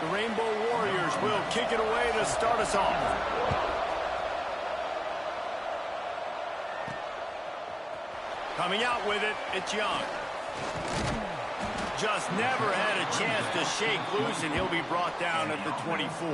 The Rainbow Warriors will kick it away to start us off. Coming out with it, it's Young. Just never had a chance to shake loose, and he'll be brought down at the 24.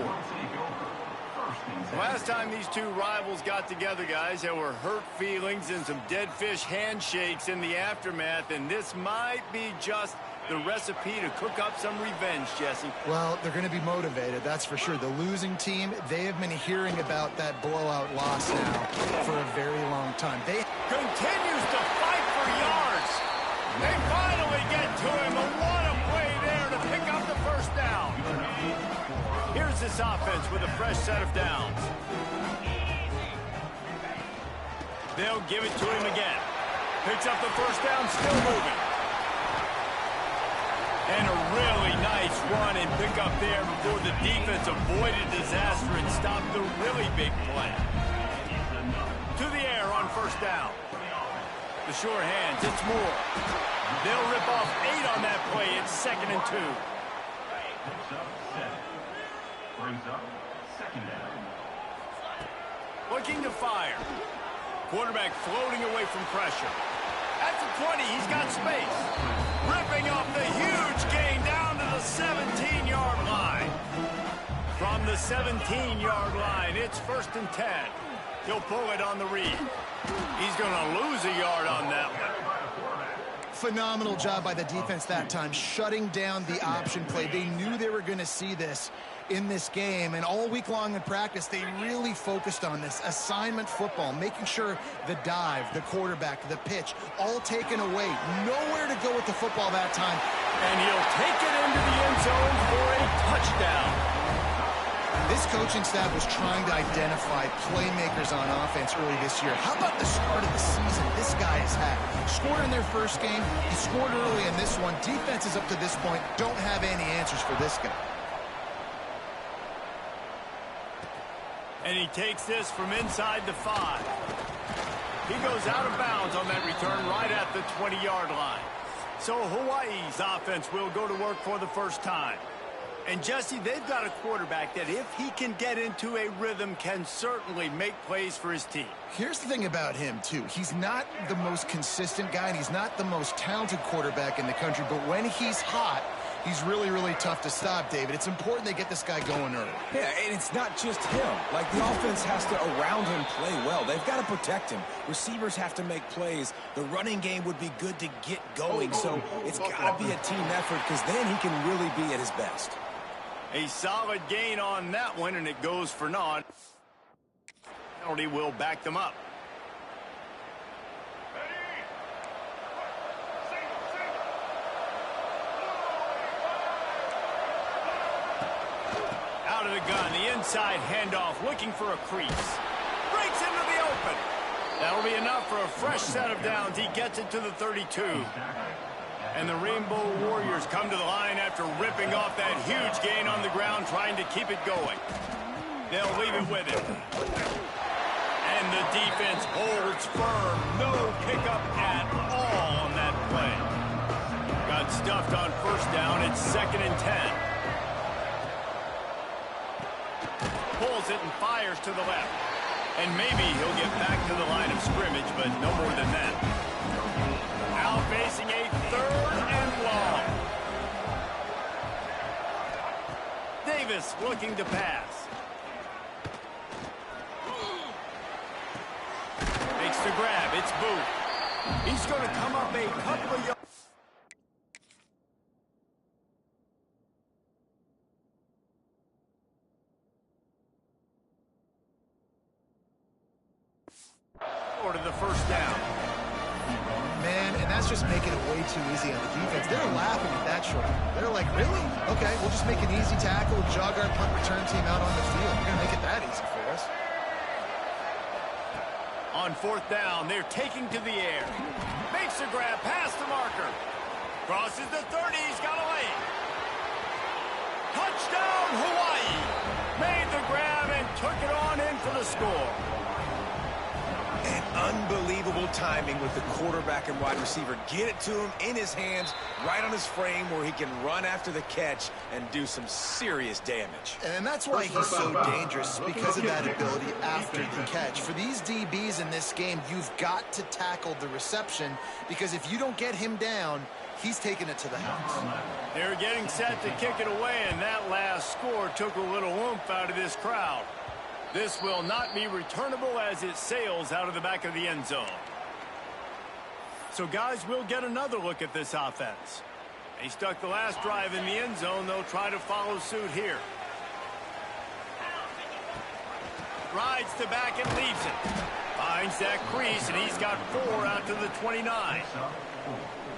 Last time these two rivals got together, guys, there were hurt feelings and some dead fish handshakes in the aftermath, and this might be just the recipe to cook up some revenge, Jesse. Well, they're going to be motivated, that's for sure. The losing team, they have been hearing about that blowout loss now for a very long time. They continues to fight for yards. They finally get to him, and what a play there to pick up the first down. Here's this offense with a fresh set of downs. They'll give it to him again. Picks up the first down, still moving. And a really nice run and pick up there before the defense avoided disaster and stopped the really big play. To the air on first down. The sure hands, it's Moore. They'll rip off 8 on that play. It's 2nd and 2. Looking to fire. Quarterback floating away from pressure. At the 20, he's got space. Ripping off the huge gain down to the 17-yard line. From the 17-yard line, it's 1st and 10. He'll pull it on the read. He's going to lose a yard on that one. Phenomenal job by the defense that time, shutting down the option play. They knew they were going to see this in this game, and all week long in practice, they really focused on this assignment football, making sure the dive, the quarterback, the pitch, all taken away. Nowhere to go with the football that time. And he'll take it into the end zone for a touchdown. This coaching staff was trying to identify playmakers on offense early this year. How about the start of the season this guy has had? Scored in their first game. He scored early in this one. Defenses up to this point don't have any answers for this guy. And he takes this from inside the 5. He goes out of bounds on that return right at the 20-yard line. So Hawaii's offense will go to work for the first time. And Jesse, they've got a quarterback that if he can get into a rhythm can certainly make plays for his team. Here's the thing about him, too. He's not the most consistent guy, and he's not the most talented quarterback in the country, but when he's hot, he's really, really tough to stop, David. It's important they get this guy going early. Yeah, and it's not just him. Like, the offense has to, around him, play well. They've got to protect him. Receivers have to make plays. The running game would be good to get going, so it's got to be a team effort because then he can really be at his best. A solid gain on that one, and it goes for naught. Penalty will back them up. Out of the gun, the inside handoff, looking for a crease. Breaks into the open. That'll be enough for a fresh set of downs. He gets it to the 32. And the Rainbow Warriors come to the line after ripping off that huge gain on the ground, trying to keep it going. They'll leave it with him. And the defense holds firm. No pickup at all on that play. Got stuffed on first down. It's 2nd and 10. Pulls it and fires to the left. And maybe he'll get back to the line of scrimmage, but no more than that. Now facing a 3rd and long. Davis looking to pass. Makes the grab. It's Booth. He's going to come up a couple of yards. Or to the first down. Man, and that's just making it way too easy on the defense. They're laughing at that short. They're like, really? Okay, we'll just make an easy tackle, jog our punt return team out on the field. We're going to make it that easy for us. On 4th down, they're taking to the air. Makes the grab past the marker. Crosses the 30, he's got a lane. Touchdown, Hawaii! Made the grab and took it on in for the score. And unbelievable timing with the quarterback and wide receiver. Get it to him in his hands, right on his frame where he can run after the catch and do some serious damage. And that's why he's so dangerous, because of that ability after the catch. For these DBs in this game, you've got to tackle the reception, because if you don't get him down, he's taking it to the house. They're getting set to kick it away, and that last score took a little oomph out of this crowd. This will not be returnable as it sails out of the back of the end zone. So, guys, we'll get another look at this offense. They stuck the last drive in the end zone. They'll try to follow suit here. Rides the back and leaves it. Finds that crease, and he's got 4 out to the 29.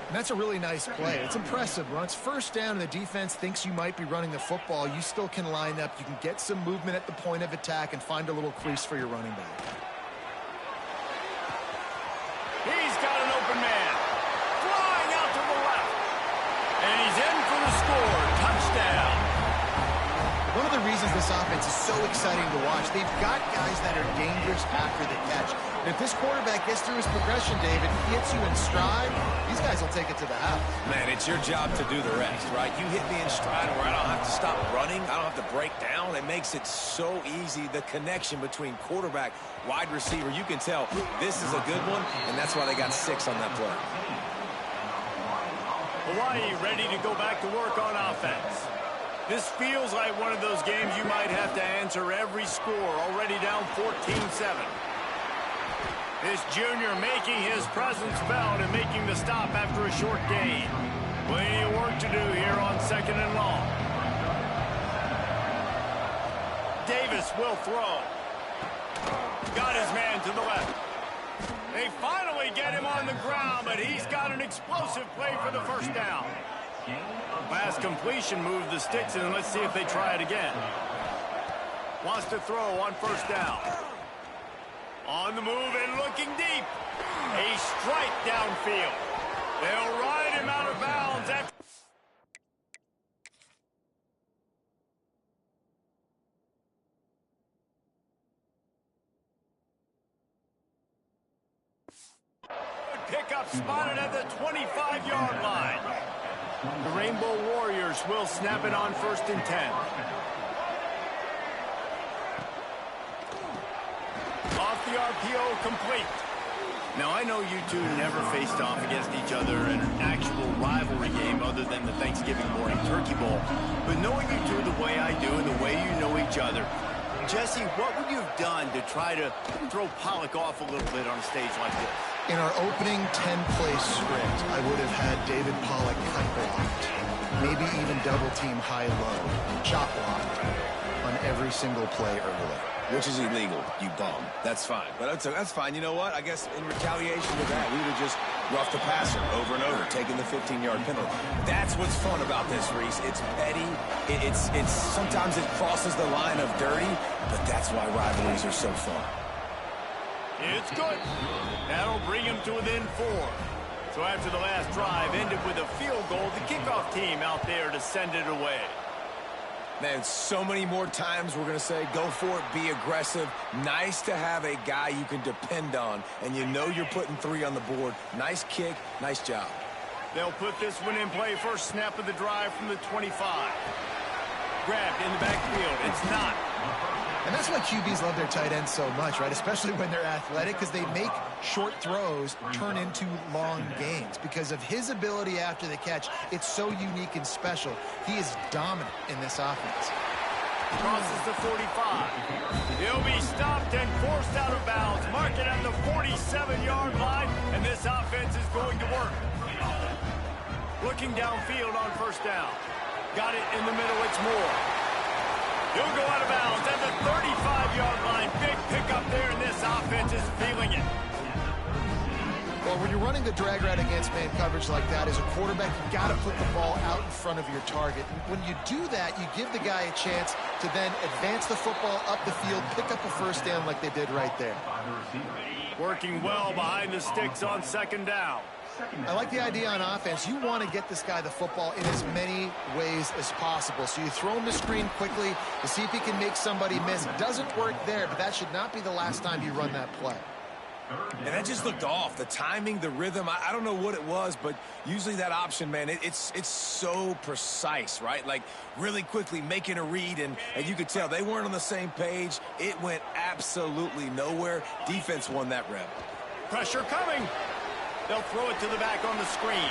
And that's a really nice play. It's impressive. When it's first down and the defense thinks you might be running the football, you still can line up. You can get some movement at the point of attack and find a little crease for your running back. He's got an open man. Flying out to the left. And he's in for the score. Touchdown. One of the reasons this offense is so exciting to watch, they've got guys that are dangerous after the catch. And if this quarterback gets through his progression, David, he hits you in stride, these guys will take it to the house. Man, it's your job to do the rest, right? You hit me in stride where I don't have to stop running. I don't have to break down. It makes it so easy, the connection between quarterback, wide receiver. You can tell this is a good one, and that's why they got 6 on that play. Hawaii ready to go back to work on offense. This feels like one of those games you might have to answer every score, already down 14-7. This junior making his presence felt and making the stop after a short gain. Plenty of work to do here on 2nd and long. Davis will throw. Got his man to the left. They finally get him on the ground, but he's got an explosive play for the first down. Last completion moved the sticks, and let's see if they try it again. Wants to throw on first down. On the move and looking deep. A strike downfield. They'll ride him out of bounds after. Pickup spotted at the 25-yard line. The Rainbow Warriors will snap it on 1st and 10. Off the RPO, complete. Now, I know you two never faced off against each other in an actual rivalry game other than the Thanksgiving morning Turkey Bowl. But knowing you two the way I do and the way you know each other, Jesse, what would you have done to try to throw Pollock off a little bit on a stage like this? In our opening 10-play script, I would have had David Pollock cut blocked, maybe even double-team high-low, chop blocked on every single play early. Which is illegal, you bum. That's fine. But that's fine. You know what? I guess in retaliation to that, we would have just roughed the passer over and over, taking the 15-yard penalty. That's what's fun about this, Reese. It's petty. It's sometimes it crosses the line of dirty, but that's why rivalries are so fun. It's good. That'll bring him to within 4. So after the last drive ended with a field goal, the kickoff team out there to send it away. Man, so many more times we're going to say, go for it, be aggressive. Nice to have a guy you can depend on, and you know you're putting 3 on the board. Nice kick, nice job. They'll put this one in play. First snap of the drive from the 25. Grabbed in the backfield. It's not. And that's why QBs love their tight ends so much, right? Especially when they're athletic, because they make short throws turn into long gains. Because of his ability after the catch, it's so unique and special. He is dominant in this offense. Crosses the 45. He'll be stopped and forced out of bounds. Mark it at the 47-yard line, and this offense is going to work. Looking downfield on first down. Got it in the middle. It's Moore. He'll go out of bounds at the 35-yard line. Big pickup there, and this offense is feeling it. Well, when you're running the drag route against man coverage like that, as a quarterback, you've got to put the ball out in front of your target. When you do that, you give the guy a chance to then advance the football up the field, pick up a first down like they did right there. Working well behind the sticks on second down. I like the idea on offense. You want to get this guy the football in as many ways as possible. So you throw him the screen quickly to see if he can make somebody miss. It doesn't work there, but that should not be the last time you run that play. And that just looked off. The timing, the rhythm, I don't know what it was, but usually that option, man, it's so precise, right? Like really quickly making a read, and you could tell they weren't on the same page. It went absolutely nowhere. Defense won that rep. Pressure coming. They'll throw it to the back on the screen.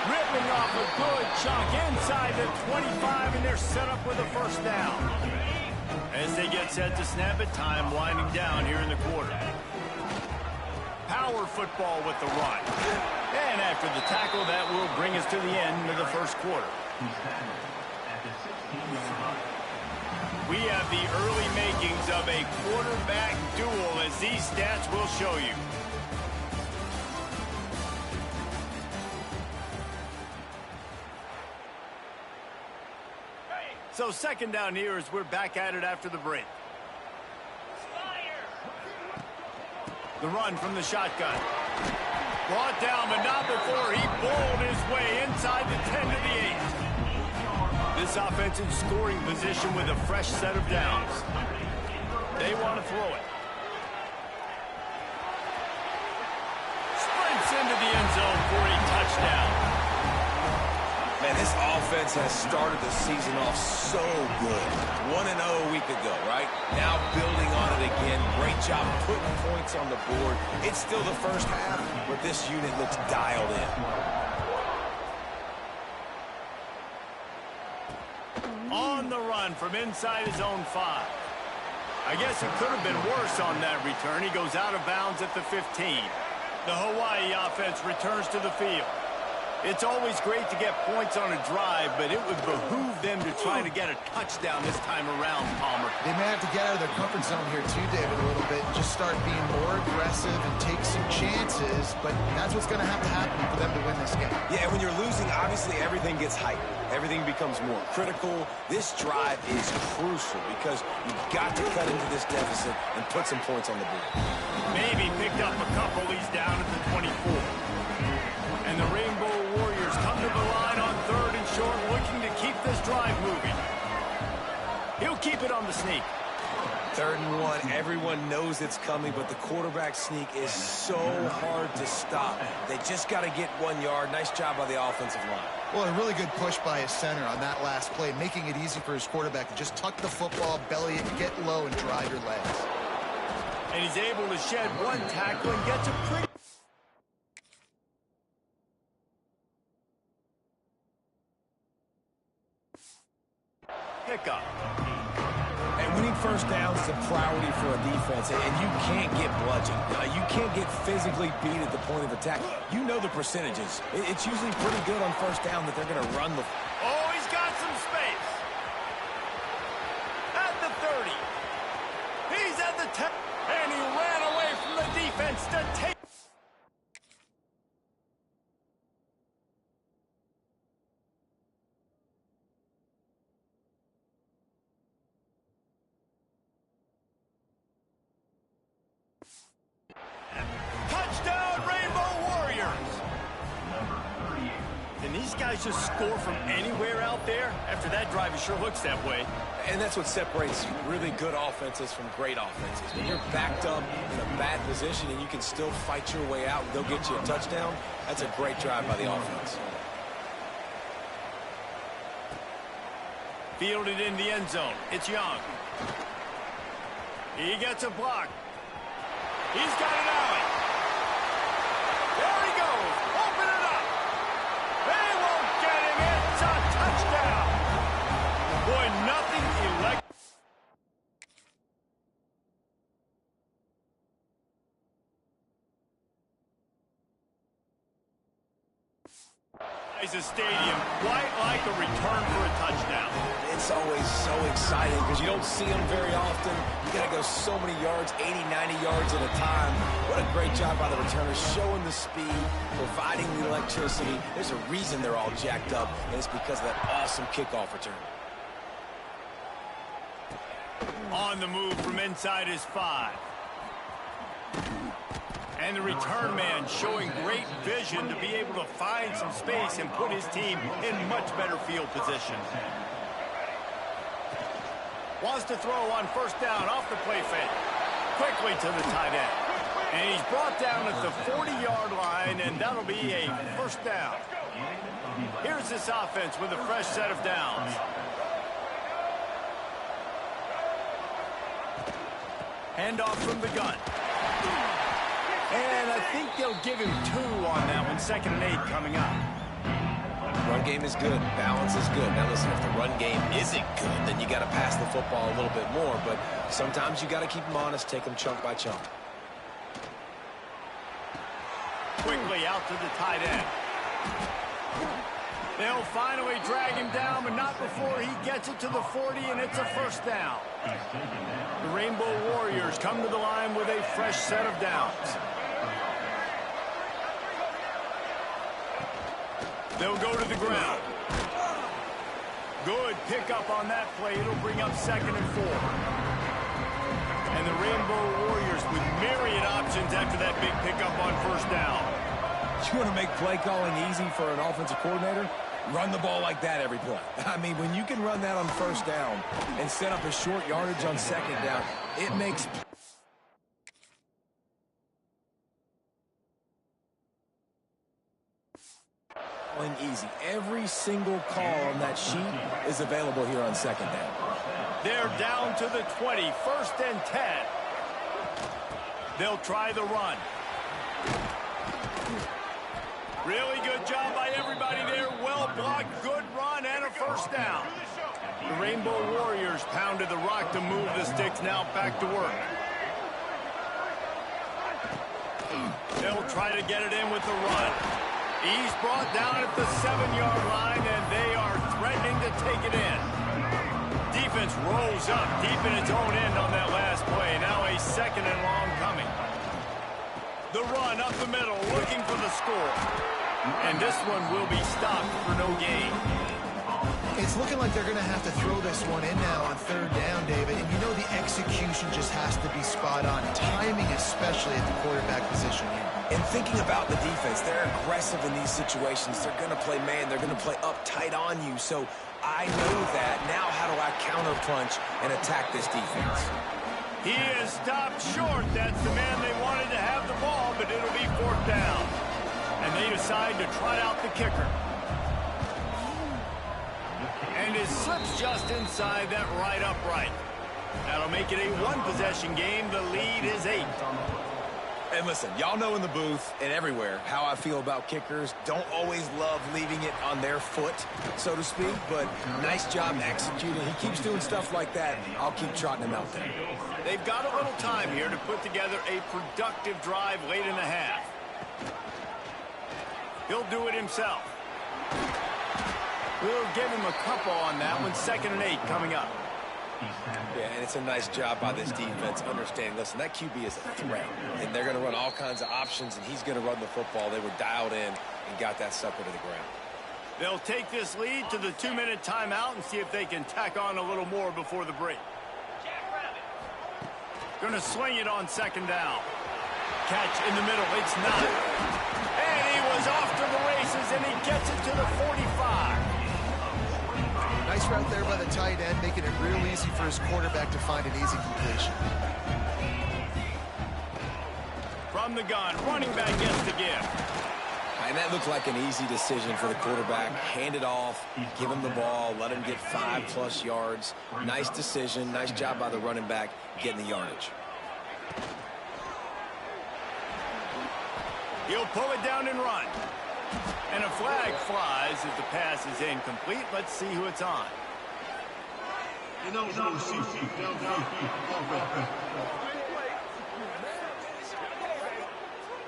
Ripping off a good chunk inside the 25, and they're set up with a first down. As they get set to snap it, time winding down here in the quarter. Power football with the run. And after the tackle, that will bring us to the end of the first quarter. We have the early makings of a quarterback duel, as these stats will show you. So second down here as we're back at it after the break. The run from the shotgun. Brought down, but not before he bowled his way inside the 10 to the 8. This offense in scoring position with a fresh set of downs. They want to throw it. Sprints into the end zone for a touchdown. Man, this offense has started the season off so good. 1-0 a week ago, right? Now building on it again. Great job putting points on the board. It's still the first half, but this unit looks dialed in. On the run from inside his own 5. I guess it could have been worse on that return. He goes out of bounds at the 15. The Hawaii offense returns to the field. It's always great to get points on a drive, but it would behoove them to try to get a touchdown this time around, Palmer. They may have to get out of their comfort zone here too, David, a little bit, and just start being more aggressive and take some chances, but that's what's going to have to happen for them to win this game. Yeah, when you're losing, obviously everything gets hyped. Everything becomes more critical. This drive is crucial because you've got to cut into this deficit and put some points on the board. Maybe picked up a couple. He's down at the 24. And the Rainbow Warriors come to the line on third and short, looking to keep this drive moving. He'll keep it on the sneak. 3rd and 1, everyone knows it's coming, but the quarterback sneak is so hard to stop. They just got to get 1 yard. Nice job by the offensive line. Well, a really good push by his center on that last play, making it easy for his quarterback to just tuck the football, belly it, get low, and drive your legs. And he's able to shed one tackle and gets a pretty... pickup. And winning first downs is a priority for a defense, and you can't get bludgeoned. You can't get physically beat at the point of attack. You know the percentages. It's usually pretty good on first down that they're going to run the... Oh, he's got some space. At the 30. He's at the 10. And he ran away from the defense to take... Touchdown, Rainbow Warriors! Can these guys just score from anywhere out there? After that drive, it sure looks that way. And that's what separates really good offenses from great offenses. When you're backed up in a bad position and you can still fight your way out and go get you a touchdown, that's a great drive by the offense. Fielded in the end zone. It's Young. He gets a block. He's got an alley. There he goes. Open it up. They won't get him. It's a touchdown. Boy, nothing electric. It's a stadium quite like a return for a touchdown. It's always so exciting because you don't see them very often. You got to go so many yards, 80, 90 yards at a time. What a great job by the returners, showing the speed, providing the electricity. There's a reason they're all jacked up, and it's because of that awesome kickoff return. On the move from inside his 5. And the return man showing great vision to be able to find some space and put his team in much better field position. Wants to throw on first down off the play fake. quickly to the tight end. And he's brought down at the 40-yard line, and that'll be a first down. Here's this offense with a fresh set of downs. Handoff from the gun. And I think they'll give him 2 on that one. 2nd and 8 coming up. Run game is good. Balance is good. Now, listen, if the run game isn't good, then you got to pass the football a little bit more. But sometimes you got to keep them honest, take them chunk by chunk. Quickly out to the tight end. They'll finally drag him down, but not before he gets it to the 40, and it's a first down. The Rainbow Warriors come to the line with a fresh set of downs. They'll go to the ground. Good pickup on that play. It'll bring up 2nd and 4. And the Rainbow Warriors with myriad options after that big pickup on first down. You want to make play calling easy for an offensive coordinator? Run the ball like that every play. I mean, when you can run that on first down and set up a short yardage on 2nd down, it makes playing easy. Every single call on that sheet is available here on 2nd down. They're down to the 20, 1st and 10. They'll try the run. Really good job by everybody there. Well blocked, good run, and a first down. The Rainbow Warriors pounded the rock to move the sticks. Now back to work. They'll try to get it in with the run. He's brought down at the 7-yard line, and they are threatening to take it in. Defense rolls up deep in its own end on that last play. Now a 2nd and long coming. The run up the middle, looking for the score. And this one will be stopped for no gain. It's looking like they're going to have to throw this one in now on 3rd down, David. And you know the execution just has to be spot on. Timing, especially at the quarterback position here. And thinking about the defense, they're aggressive in these situations. They're going to play man. They're going to play up tight on you. So I know that. Now how do I counterpunch and attack this defense? He is stopped short. That's the man they wanted to have the ball, but it'll be 4th down. And they decide to trot out the kicker. And it slips just inside that right upright. That'll make it a 1-possession game. The lead is 8. And listen, y'all know in the booth and everywhere how I feel about kickers. Don't always love leaving it on their foot, so to speak, but nice job executing. He keeps doing stuff like that. I'll keep trotting him out there. They've got a little time here to put together a productive drive late in the half. He'll do it himself. We'll give him a couple on that one. 2nd and 8 coming up. Yeah, and it's a nice job by this defense understanding, listen, that QB is a threat, and they're going to run all kinds of options, and he's going to run the football. They were dialed in and got that sucker to the ground. They'll take this lead to the 2-minute timeout and see if they can tack on a little more before the break. Going to swing it on 2nd down. Catch in the middle. It's not. And he was off to the races, and he gets it to the 45. Nice route there by the tight end, making it real easy for his quarterback to find an easy completion. From the gun, running back gets the give. And that looked like an easy decision for the quarterback. Hand it off, give him the ball, let him get 5+ yards. Nice decision, nice job by the running back getting the yardage. He'll pull it down and run. And a flag flies as the pass is incomplete. Let's see who it's on.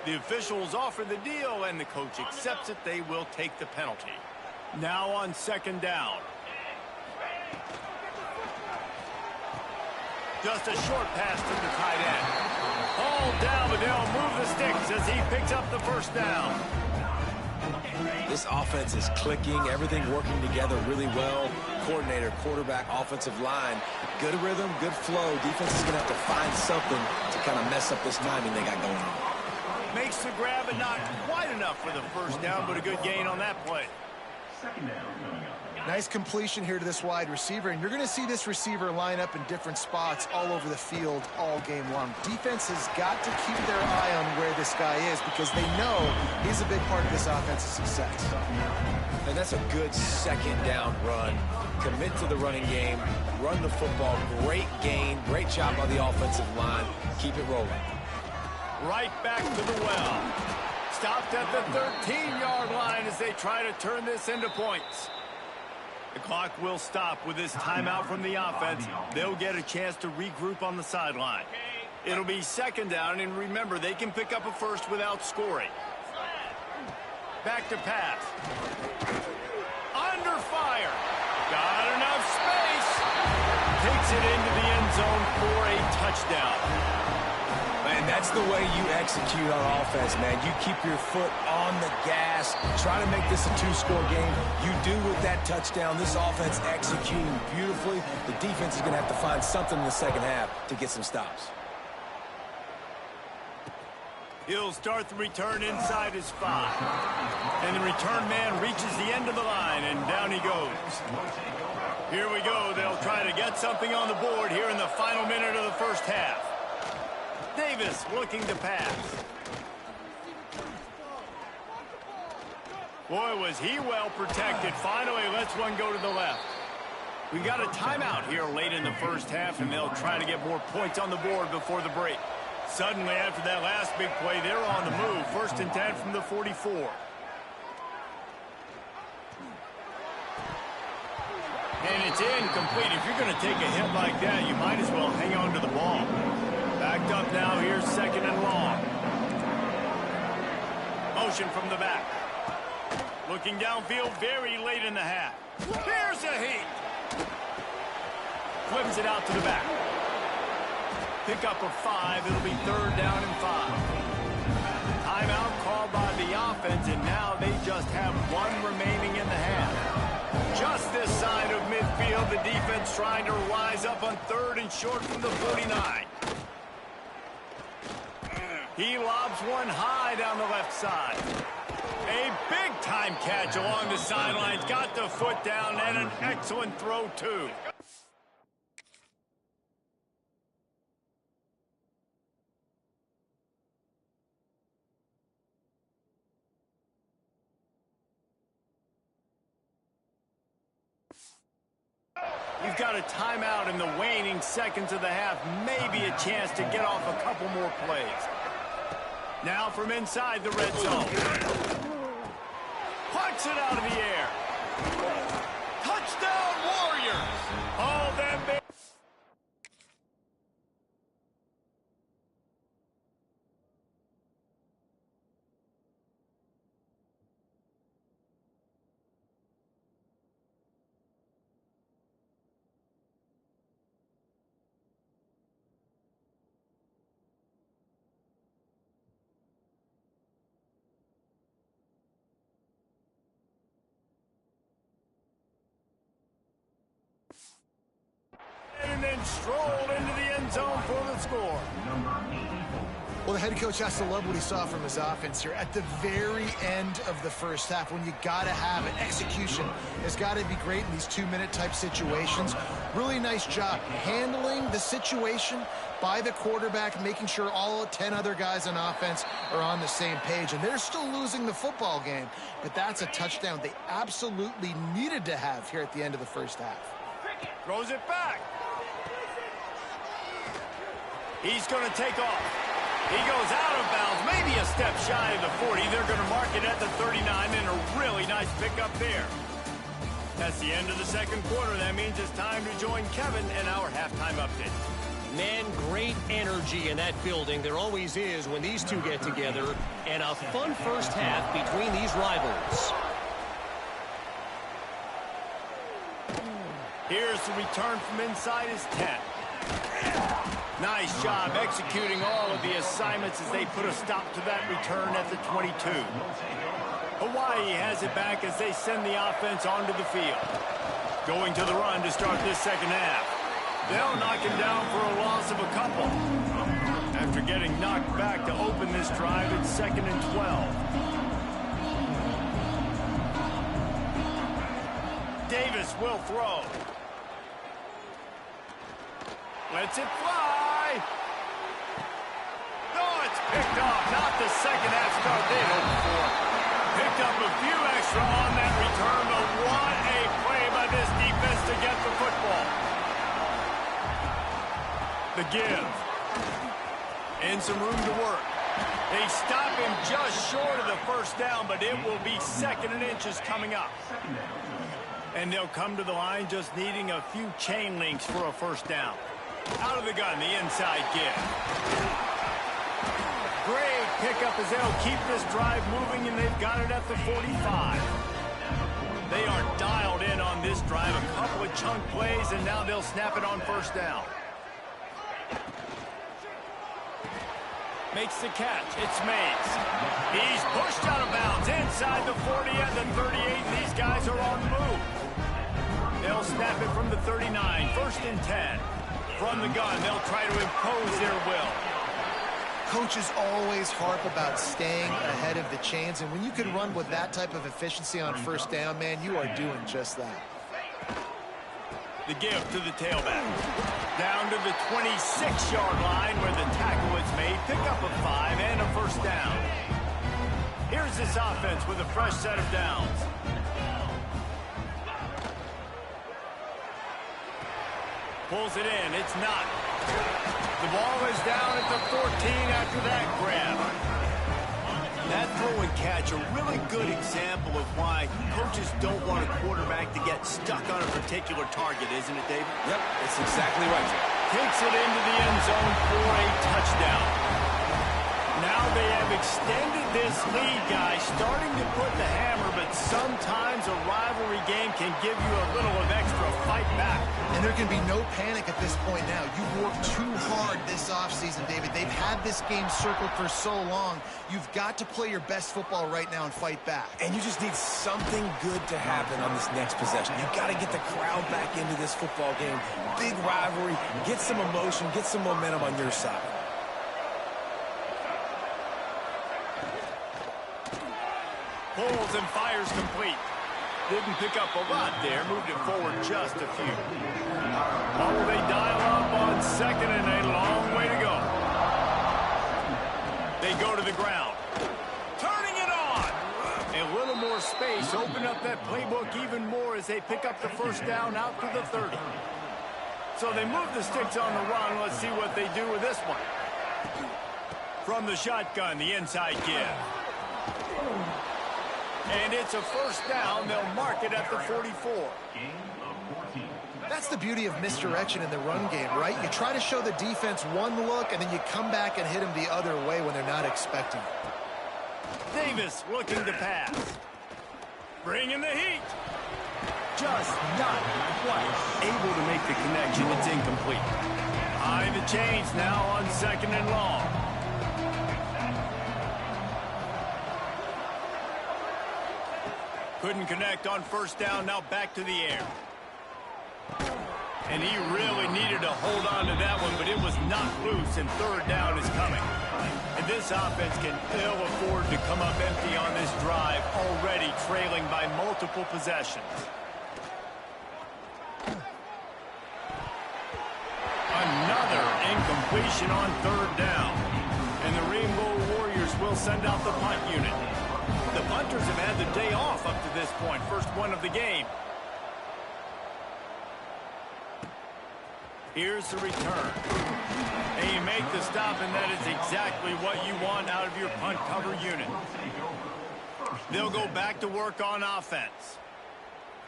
The officials offer the deal, and the coach accepts it. They will take the penalty. Now on 2nd down. Just a short pass to the tight end. Hauled down, but they'll move the sticks as he picks up the first down. This offense is clicking, everything working together really well. Coordinator, quarterback, offensive line, good rhythm, good flow. Defense is going to have to find something to kind of mess up this timing they got going on. Makes the grab, and not quite enough for the first down, but a good gain on that play. 2nd down coming up. Nice completion here to this wide receiver, and you're going to see this receiver line up in different spots all over the field all game long. Defense has got to keep their eye on where this guy is because they know he's a big part of this offense's success. And that's a good second down run. Commit to the running game, run the football, great gain, great job on the offensive line. Keep it rolling. Right back to the well. Stopped at the 13-yard line as they try to turn this into points. The clock will stop with this timeout from the offense. They'll get a chance to regroup on the sideline. It'll be second down, and remember, they can pick up a first without scoring. Back to pass. Under fire. Got enough space. Takes it into the end zone for a touchdown. Man, that's the way you execute on offense, man. You keep your foot on the gas, try to make this a two-score game. You do with that touchdown. This offense executing beautifully. The defense is going to have to find something in the second half to get some stops. He'll start the return inside his 5. And the return man reaches the end of the line, and down he goes. Here we go. They'll try to get something on the board here in the final minute of the first half. Davis looking to pass. Boy, was he well protected. Finally lets one go to the left. We got a timeout here late in the first half, and they'll try to get more points on the board before the break. Suddenly, after that last big play, they're on the move. 1st and 10 from the 44. And it's incomplete. If you're going to take a hit like that, you might as well hang on to the ball. Backed up now. Here's 2nd and long. Motion from the back. Looking downfield very late in the half. Here's a heat. Flips it out to the back. Pick up of 5. It'll be 3rd down and 5. Timeout called by the offense, and now they just have 1 remaining in the half. Just this side of midfield, the defense trying to rise up on 3rd and short from the 49. He lobs one high down the left side. A big-time catch along the sidelines. Got the foot down, and an excellent throw, too. You've got a timeout in the waning seconds of the half. Maybe a chance to get off a couple more plays. Now from inside the red zone. Punts it out of the air. Touchdown, Warriors! All them big. And then strolled into the end zone for the score. Well, the head coach has to love what he saw from his offense here at the very end of the first half. When you got to have it, execution has got to be great in these 2-minute type situations. Really nice job handling the situation by the quarterback, making sure all 10 other guys on offense are on the same page. And they're still losing the football game, but that's a touchdown they absolutely needed to have here at the end of the first half. Throws it back. He's going to take off. He goes out of bounds, maybe a step shy of the 40. They're going to mark it at the 39, and a really nice pickup there. That's the end of the second quarter. That means it's time to join Kevin and our halftime update. Man, great energy in that building. There always is when these two get together. And a fun first half between these rivals. Here's the return from inside his 10. Nice job executing all of the assignments as they put a stop to that return at the 22. Hawaii has it back as they send the offense onto the field. Going to the run to start this second half. They'll knock him down for a loss of a couple. After getting knocked back to open this drive, it's 2nd and 12. Davis Davis will throw. Lets it fly. Oh, it's picked off. Not the second half start they hoped for. Picked up a few extra on that return, but what a play by this defense to get the football. The give. And some room to work. They stop him just short of the first down, but it will be 2nd and inches coming up. And they'll come to the line just needing a few chain links for a first down. Out of the gun, the inside give. Great pickup as they'll keep this drive moving, and they've got it at the 45. They are dialed in on this drive. A couple of chunk plays, and now they'll snap it on first down. Makes the catch. It's Mays. He's pushed out of bounds inside the 40 and the 38, and these guys are on the move. They'll snap it from the 39, 1st and 10. From the gun, they'll try to impose their will. Coaches always harp about staying ahead of the chains, and when you can run with that type of efficiency on first down, man, you are doing just that. The give to the tailback. Down to the 26-yard line where the tackle is made. Pick up a 5 and a first down. Here's this offense with a fresh set of downs. Pulls it in. It's not. The ball is down at the 14 after that grab. That throw and catch, a really good example of why coaches don't want a quarterback to get stuck on a particular target, isn't it, David? Yep, it's exactly right, Jim. Takes it into the end zone for a touchdown. Now they have extended this lead, guys, starting to put the hammer, but sometimes a rivalry game can give you a little of extra fight back. And there can be no panic at this point now. You've worked too hard this offseason, David. They've had this game circled for so long. You've got to play your best football right now and fight back. And you just need something good to happen on this next possession. You've got to get the crowd back into this football game. Big rivalry. Get some emotion. Get some momentum on your side. Pulls and fires complete. Didn't pick up a lot there. Moved it forward just a few. Oh, they dial up on 2nd and a long way to go. They go to the ground. Turning it on. A little more space. Open up that playbook even more as they pick up the first down out to the 30. So they move the sticks on the run. Let's see what they do with this one. From the shotgun, the inside give. And it's a first down. They'll mark it at the 44. That's the beauty of misdirection in the run game, right? You try to show the defense one look, and then you come back and hit them the other way when they're not expecting it. Davis looking to pass. Bringing the heat. Just not quite able to make the connection. It's incomplete. High the chains now on 2nd and long. Couldn't connect on first down. Now back to the air. And he really needed to hold on to that one, but it was knocked loose, and 3rd down is coming. And this offense can ill afford to come up empty on this drive, already trailing by multiple possessions. Another incompletion on 3rd down. And the Rainbow Warriors will send out the punt unit. The punters have had the day off up to this point. First one of the game. Here's the return. And you make the stop, and that is exactly what you want out of your punt cover unit. They'll go back to work on offense.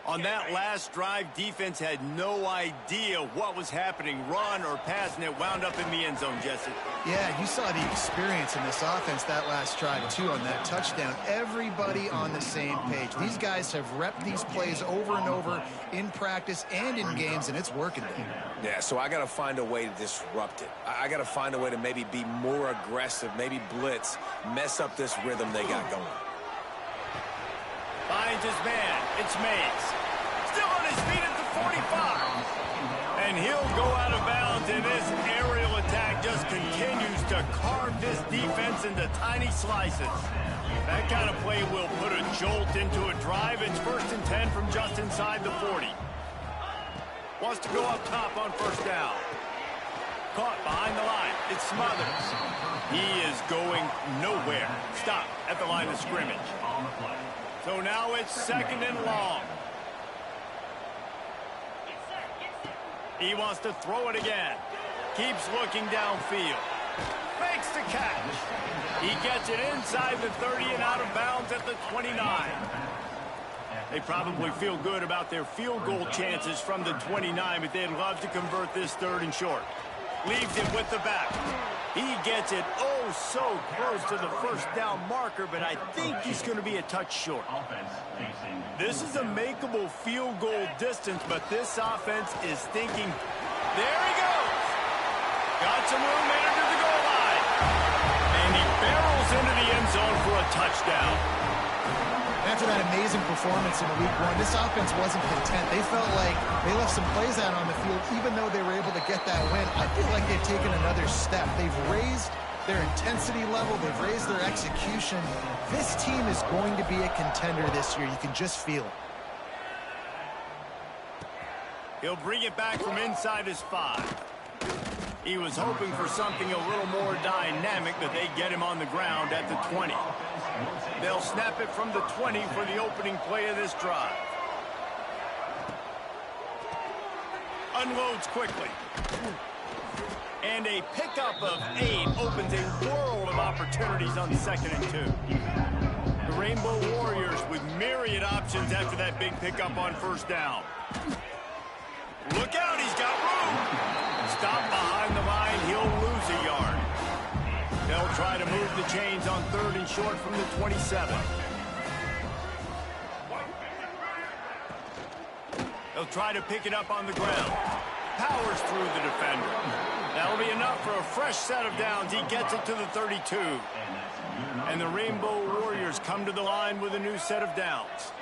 On that last drive, defense had no idea what was happening, run or pass, and it wound up in the end zone, Jesse. Yeah, you saw the experience in this offense that last drive, too, on that touchdown. Everybody on the same page. These guys have repped these plays over and over in practice and in games, and it's working. Yeah, so I got to find a way to disrupt it. I got to find a way to maybe be more aggressive, maybe blitz, mess up this rhythm they got going. Finds his man. It's Mays. Still on his feet at the 45. And he'll go out of bounds, and this aerial attack just continues to carve this defense into tiny slices. That kind of play will put a jolt into a drive. It's 1st and 10 from just inside the 40. Wants to go up top on 1st down. Caught behind the line. It's Smothers. He is going nowhere. Stop at the line of scrimmage. So now it's 2nd and long. He wants to throw it again. Keeps looking downfield. Makes the catch. He gets it inside the 30 and out of bounds at the 29. They probably feel good about their field goal chances from the 29, but they'd love to convert this 3rd and short. Leaves it with the back. He gets it oh so close to the 1st down marker, but I think he's going to be a touch short. This is a makeable field goal distance, but this offense is thinking, there he goes. Got some room under the goal line. And he barrels into the end zone for a touchdown. After that amazing performance in week 1, this offense wasn't content. They felt like they left some plays out on the field, even though they were able to get that win. I feel like they've taken another step. They've raised their intensity level. They've raised their execution. This team is going to be a contender this year. You can just feel it. He'll bring it back from inside his 5. He was hoping for something a little more dynamic, but they get him on the ground at the 20. They'll snap it from the 20 for the opening play of this drive. Unloads quickly. And a pickup of 8 opens a world of opportunities on 2nd and 2. The Rainbow Warriors with myriad options after that big pickup on 1st down. Look out, he's got room. Stop behind the line, he'll lose a yard. They'll try to move the chains on 3rd and short from the 27. They'll try to pick it up on the ground. Powers through the defender. That'll be enough for a fresh set of downs. He gets it to the 32. And the Rainbow Warriors come to the line with a new set of downs.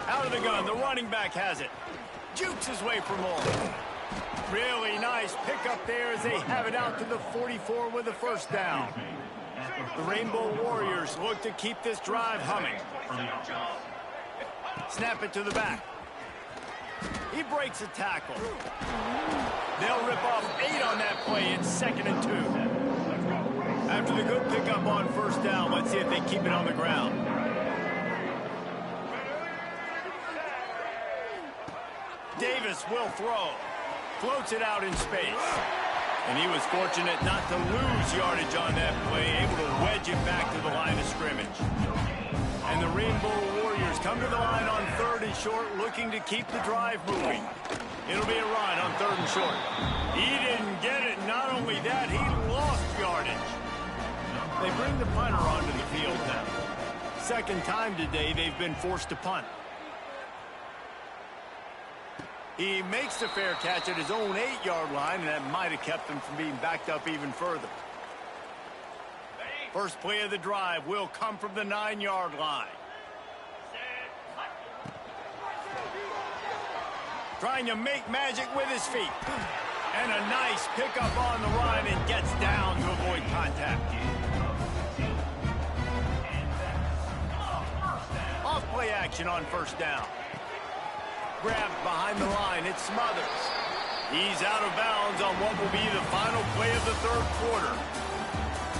Out of the gun, the running back has it. Jukes his way for more. Really nice pickup there as they have it out to the 44 with the 1st down. The Rainbow Warriors look to keep this drive humming. Snap it to the back. He breaks a tackle. They'll rip off 8 on that play. It's 2nd and 2. After the good pickup on 1st down, let's see if they keep it on the ground. Davis will throw. Floats it out in space. And he was fortunate not to lose yardage on that play, able to wedge it back to the line of scrimmage. And the Rainbow Warriors come to the line on 3rd and short, looking to keep the drive moving. It'll be a run on 3rd and short. He didn't get it. Not only that, he lost yardage. They bring the punter onto the field now. 2nd time today they've been forced to punt. He makes the fair catch at his own 8-yard line, and that might have kept him from being backed up even further. First play of the drive will come from the 9-yard line. Trying to make magic with his feet. And a nice pickup on the run and gets down to avoid contact. Off play action on 1st down. Grabbed behind the line, it's Smothers. He's out of bounds on what will be the final play of the 3rd quarter.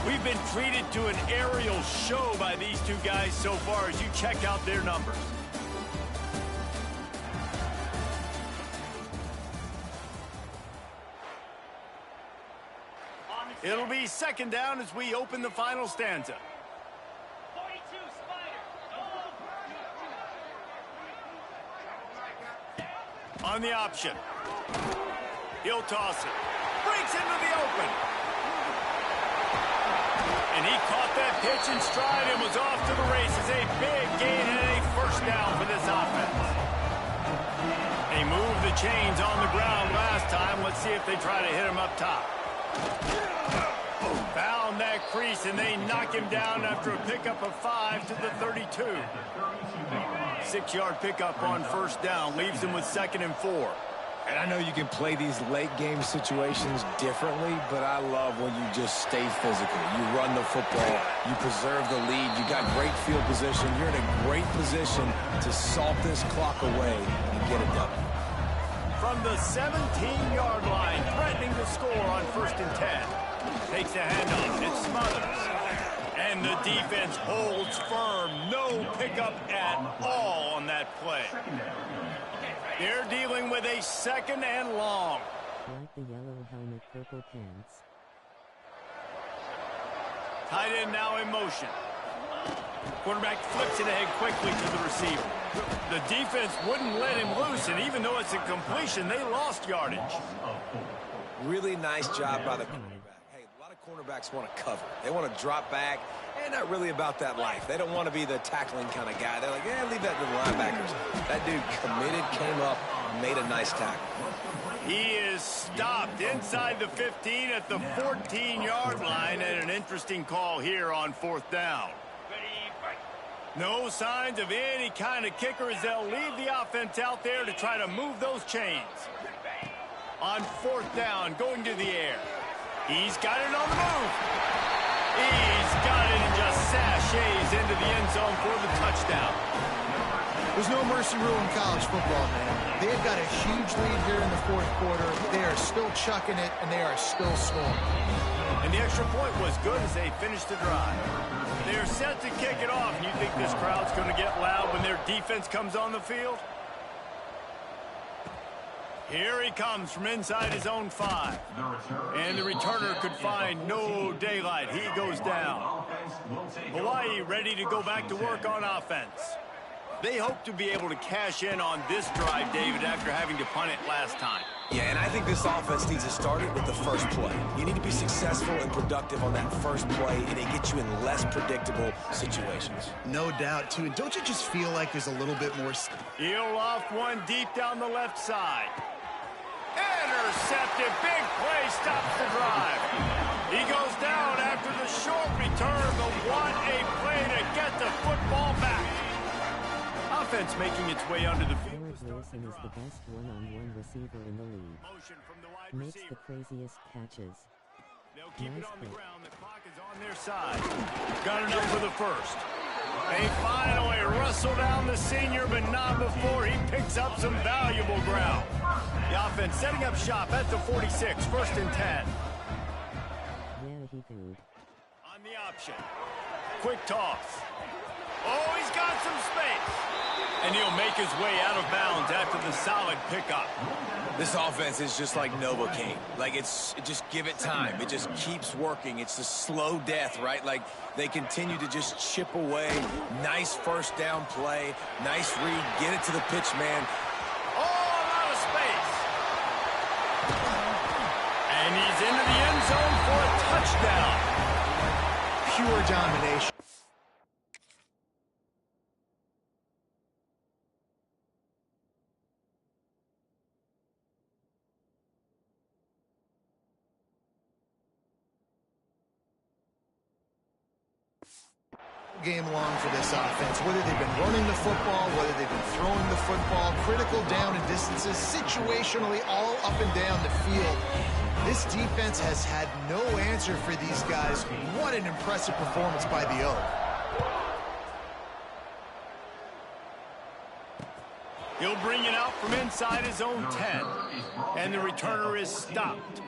We've been treated to an aerial show by these two guys so far as you check out their numbers. It'll be 2nd down as we open the final stanza. On the option. He'll toss it. Breaks into the open. And he caught that pitch in stride and was off to the races. A big gain and a 1st down for this offense. They moved the chains on the ground last time. Let's see if they try to hit him up top. Found that crease, and they knock him down after a pickup of 5 to the 32. 6-yard pickup on 1st down leaves him with 2nd and 4. And I know you can play these late-game situations differently, but I love when you just stay physical. You run the football, you preserve the lead, you got great field position. You're in a great position to salt this clock away and get it done. From the 17-yard line, threatening to score on 1st and 10. Takes a handoff, it smothers. And the defense holds firm. No pickup at all on that play. They're dealing with a 2nd and long. Like the yellow helmet, purple pants. Tight end now in motion. Quarterback flips it ahead quickly to the receiver. The defense wouldn't let him loose, and even though it's a completion, they lost yardage. Really nice job by the cornerback. Hey, a lot of cornerbacks want to cover. They want to drop back. They're not really about that life. They don't want to be the tackling kind of guy. They're like, yeah, leave that to the linebackers. That dude committed, came up, made a nice tackle. He is stopped inside the 15 at the 14-yard line, and an interesting call here on 4th down. No signs of any kind of kicker as they'll leave the offense out there to try to move those chains. On 4th down, going to the air. He's got it on the move. He's got it and just sashays into the end zone for the touchdown. There's no mercy rule in college football, man. They've got a huge lead here in the 4th quarter. They are still chucking it, and they are still scoring. And the extra point was good as they finished the drive. They're set to kick it off, and you think this crowd's going to get loud when their defense comes on the field? Here he comes from inside his own 5. And the returner could find no daylight. He goes down. Hawaii ready to go back to work on offense. They hope to be able to cash in on this drive, David, after having to punt it last time. Yeah, and I think this offense needs to start it with the first play. You need to be successful and productive on that first play, and it gets you in less predictable situations. No doubt, too. And don't you just feel like there's a little bit more... He'll loft one deep down the left side. Intercepted. Big play stops the drive. He goes down after the short return, but what a play to get the football back. Offense making its way under the field. Wilson is the best one-on-one receiver in the league. Makes the craziest catches. They'll keep it on the ground. The clock is on their side. Got enough for the first. They finally wrestle down the senior, but not before he picks up some valuable ground. The offense setting up shop at the 46, 1st and 10. Yeah, he could. On the option. Quick toss. Oh, he's got some space. And he'll make his way out of bounds after the solid pickup. This offense is just like Novocaine. Like, it's just give it time. It just keeps working. It's a slow death, right? Like, they continue to just chip away. Nice 1st down play. Nice read. Get it to the pitch man. Oh, a lot of space. And he's into the end zone for a touchdown. Pure domination. Game long for this offense, whether they've been running the football, whether they've been throwing the football, critical down and distances, situationally all up and down the field. This defense has had no answer for these guys. What an impressive performance by the Oak. He'll bring it out from inside his own 10, and the returner is stopped.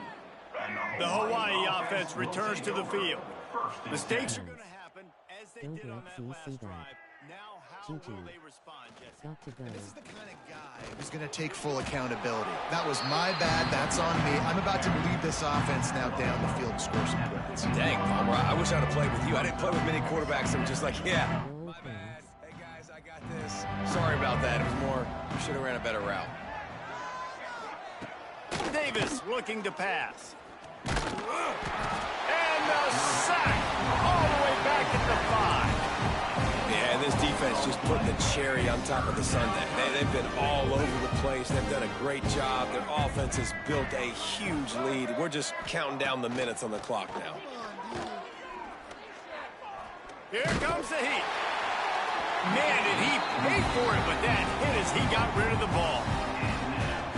The Hawaii offense returns to the field. Mistakes are going to happen as they did on that last drive. Now, how will they respond, Jesse? Got to go. This is the kind of guy who's going to take full accountability. That was my bad. That's on me. I'm about to lead this offense now down the field and score some points. Dang, Palmer, I wish I'd have played with you. I didn't play with many quarterbacks that were just like, yeah, Roll my bad. things. Hey, guys, I got this. Sorry about that. It was more, we should have ran a better route. Davis looking to pass. And the sack all the way back at the 5. Yeah, and this defense just putting the cherry on top of the sundae. They've been all over the place. They've done a great job. Their offense has built a huge lead. We're just counting down the minutes on the clock now. Here comes the heat. Man, did he pay for it with that hit as he got rid of the ball.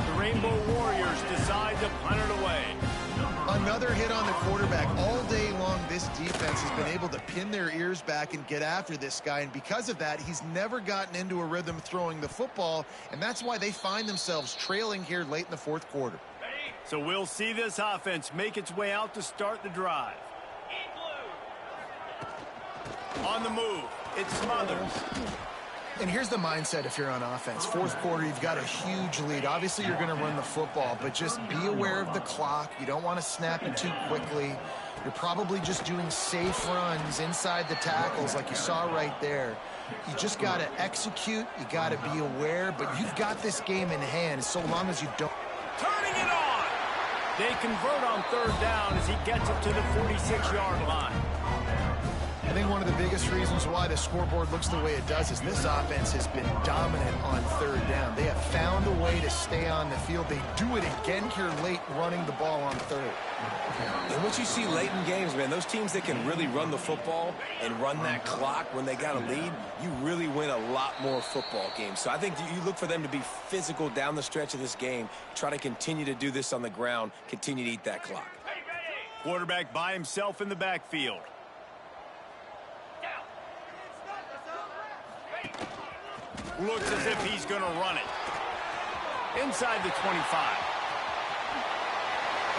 The Rainbow Warriors decide to punt it away. Another hit on the quarterback. All day long, this defense has been able to pin their ears back and get after this guy, and because of that, he's never gotten into a rhythm throwing the football, and that's why they find themselves trailing here late in the fourth quarter. So we'll see this offense make its way out to start the drive. On the move, it's Smothers. And here's the mindset if you're on offense. Fourth quarter, you've got a huge lead. Obviously, you're going to run the football, but just be aware of the clock. You don't want to snap it too quickly. You're probably just doing safe runs inside the tackles like you saw right there. You just got to execute. You got to be aware, but you've got this game in hand so long as you don't. Turning it on. They convert on third down as he gets it to the 46-yard line. I think one of the biggest reasons why the scoreboard looks the way it does is this offense has been dominant on third down. They have found a way to stay on the field. They do it again here late, running the ball on third. And what you see late in games, man, those teams that can really run the football and run that clock when they got a lead, you really win a lot more football games. So I think you look for them to be physical down the stretch of this game, try to continue to do this on the ground, continue to eat that clock. Quarterback by himself in the backfield. Looks as if he's going to run it. Inside the 25.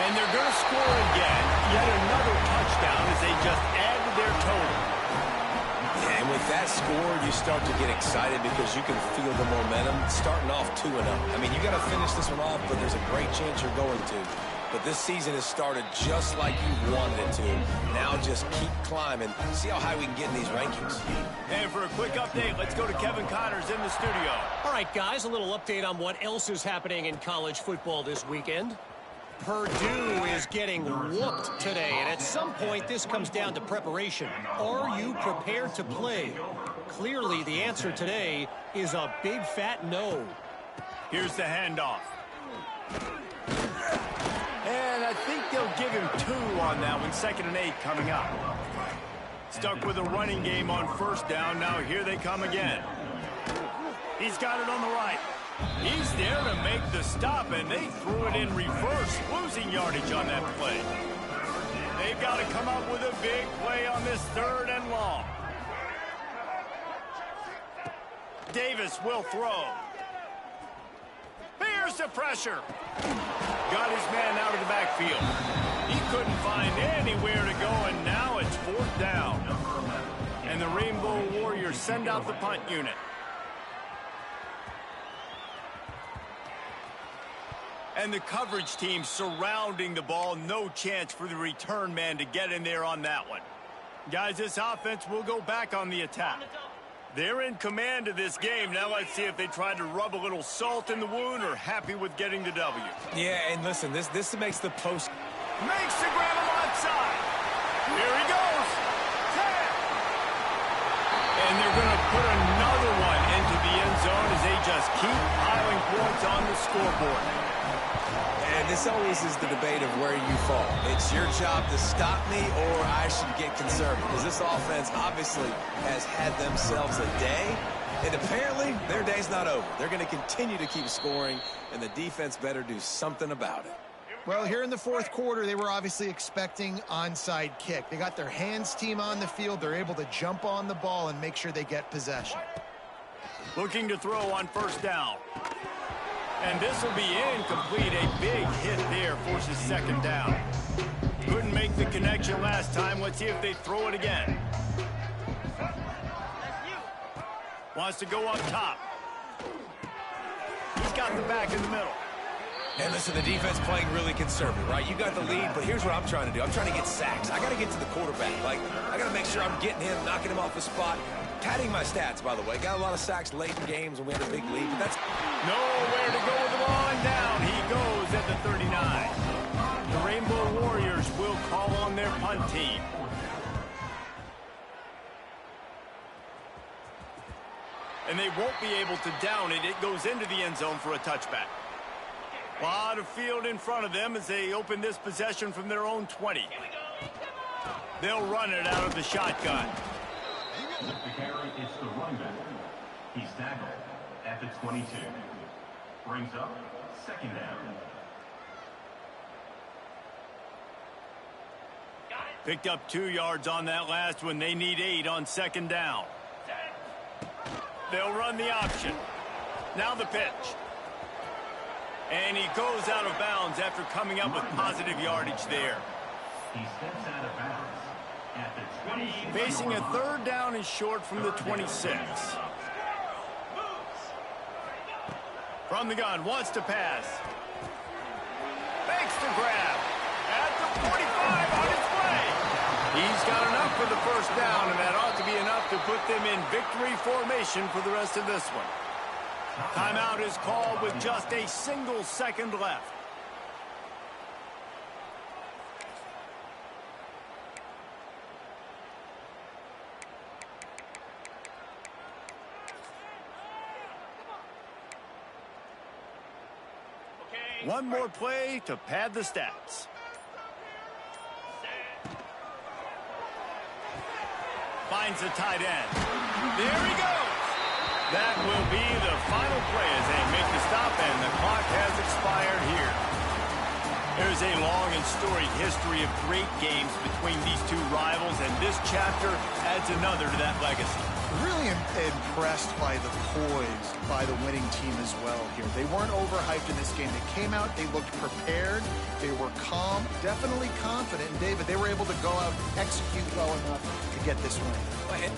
And they're going to score again. Yet another touchdown as they just add to their total. Yeah, and with that score, you start to get excited because you can feel the momentum starting off 2-0. I mean, you got to finish this one off, but there's a great chance you're going to. But this season has started just like you wanted it to. Now just keep climbing. See how high we can get in these rankings. And for a quick update, let's go to Kevin Connors in the studio. All right, guys, a little update on what else is happening in college football this weekend. Purdue is getting whooped today, and at some point this comes down to preparation. Are you prepared to play? Clearly the answer today is a big fat no. Here's the handoff. And I think they'll give him 2 on that one. 2nd and 8 coming up. Stuck with a running game on first down. Now here they come again. He's got it on the right. He's there to make the stop, and they threw it in reverse, losing yardage on that play. They've got to come up with a big play on this 3rd and long. Davis will throw. Here's the pressure. Got his man out of the backfield. He couldn't find anywhere to go, and now it's 4th down. And the Rainbow Warriors send out the punt unit. And the coverage team surrounding the ball. No chance for the return man to get in there on that one. Guys, this offense will go back on the attack. They're in command of this game. Now let's see if they try to rub a little salt in the wound or happy with getting the W. Yeah, and listen, this makes the post. Makes the grab him onside. Here he goes. 10. And they're going to put another one into the end zone as they just keep piling points on the scoreboard. And this always is the debate of where you fall. It's your job to stop me, or I should get concerned, because this offense obviously has had themselves a day, and apparently their day's not over. They're going to continue to keep scoring, and the defense better do something about it. Well, here in the fourth quarter, they were obviously expecting onside kick. They got their hands team on the field. They're able to jump on the ball and make sure they get possession. Looking to throw on first down. And this will be incomplete. A big hit there forces 2nd down. Couldn't make the connection last time. Let's see if they throw it again. Wants to go up top. He's got the back in the middle. And listen, the defense playing really conservative, right? You got the lead, but here's what I'm trying to do. I'm trying to get sacks. I got to get to the quarterback. Like, I got to make sure I'm getting him, knocking him off the spot. Padding my stats, by the way. Got a lot of sacks late in games when we had a big lead, but that's nowhere to go with the ball, and down he goes at the 39. The Rainbow Warriors will call on their punt team. And they won't be able to down it. It goes into the end zone for a touchback. A lot of field in front of them as they open this possession from their own 20. They'll run it out of the shotgun. With the carry, it's the running back. He's tackled at the 22. Brings up 2nd down. Picked up 2 yards on that last one. They need 8 on second down. They'll run the option. Now the pitch. And he goes out of bounds after coming up with positive yardage there. He steps out of bounds at the 26. Facing a third down and short from the 26. From the gun, wants to pass. Makes the grab. At the 45 on its way. He's got enough for the first down, and that ought to be enough to put them in victory formation for the rest of this one. Timeout is called with just a single second left. One more play to pad the stats. Finds the tight end. There he goes. That will be the final play as they make the stop, and the clock has expired here. There's a long and storied history of great games between these two rivals, and this chapter adds another to that legacy. Really impressed by the poise by the winning team as well here. They weren't overhyped in this game. They came out, they looked prepared, they were calm, definitely confident. And David, they were able to go out and execute well enough to get this win. Go ahead.